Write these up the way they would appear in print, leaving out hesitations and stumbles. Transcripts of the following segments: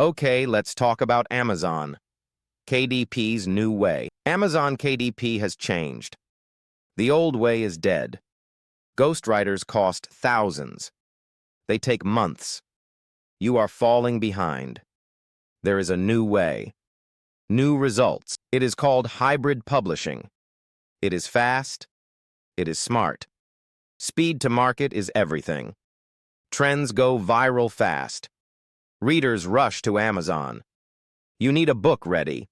Okay, let's talk about Amazon. KDP's new way. Amazon KDP has changed. The old way is dead. Ghostwriters cost thousands. They take months. You are falling behind. There is a new way. New results. It is called hybrid publishing. It is fast. It is smart. Speed to market is everything. Trends go viral fast. Readers rush to Amazon. You need a book ready.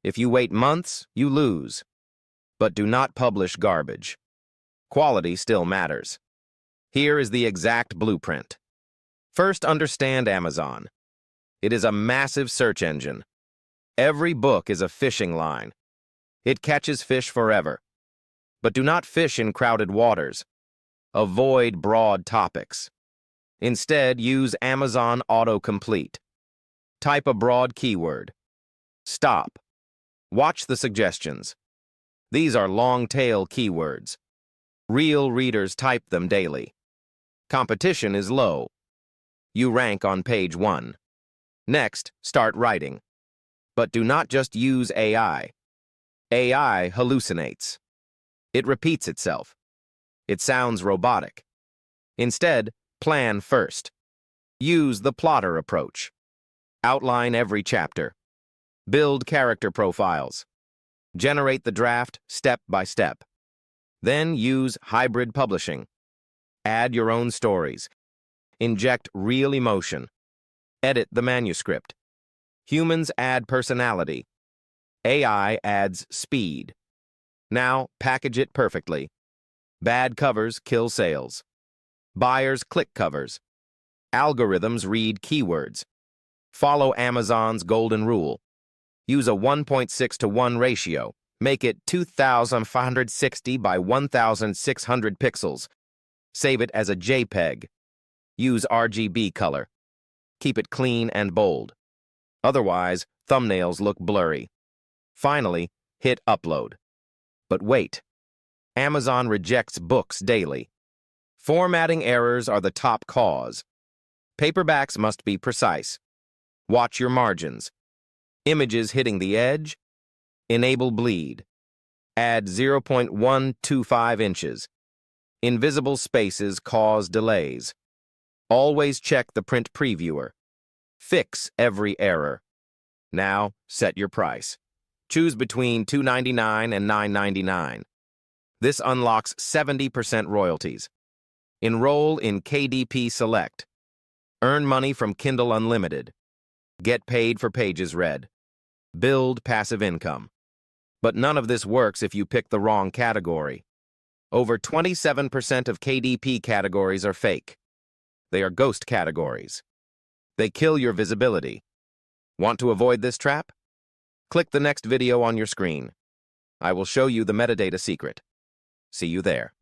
If you wait months, you lose. But do not publish garbage. Quality still matters. Here is the exact blueprint. First, understand Amazon. It is a massive search engine. Every book is a fishing line. It catches fish forever. But do not fish in crowded waters. Avoid broad topics. Instead, use Amazon autocomplete. Type a broad keyword. Stop. Watch the suggestions. These are long-tail keywords. Real readers type them daily. Competition is low. You rank on page 1. Next, start writing. But do not just use AI. AI hallucinates. It repeats itself. It sounds robotic. Instead, plan first. Use the plotter approach. Outline every chapter. Build character profiles. Generate the draft step by step. Then use hybrid publishing. Add your own stories. Inject real emotion. Edit the manuscript. Humans add personality. AI adds speed. Now, package it perfectly. Bad covers kill sales. Buyers click covers. Algorithms read keywords. Follow Amazon's golden rule. Use a 1.6 to 1 ratio. Make it 2,560 by 1,600 pixels. Save it as a JPEG. Use RGB color. Keep it clean and bold. Otherwise, thumbnails look blurry. Finally, hit upload. But wait. Amazon rejects books daily. Formatting errors are the top cause. Paperbacks must be precise. Watch your margins. Images hitting the edge. Enable bleed. Add 0.125 inches. Invisible spaces cause delays. Always check the print previewer. Fix every error. Now, set your price. Choose between $2.99 and $9.99. This unlocks 70% royalties. Enroll in KDP Select. Earn money from Kindle Unlimited. Get paid for pages read. Build passive income. But none of this works if you pick the wrong category. Over 27% of KDP categories are fake. They are ghost categories. They kill your visibility. Want to avoid this trap? Click the next video on your screen. I will show you the metadata secret. See you there.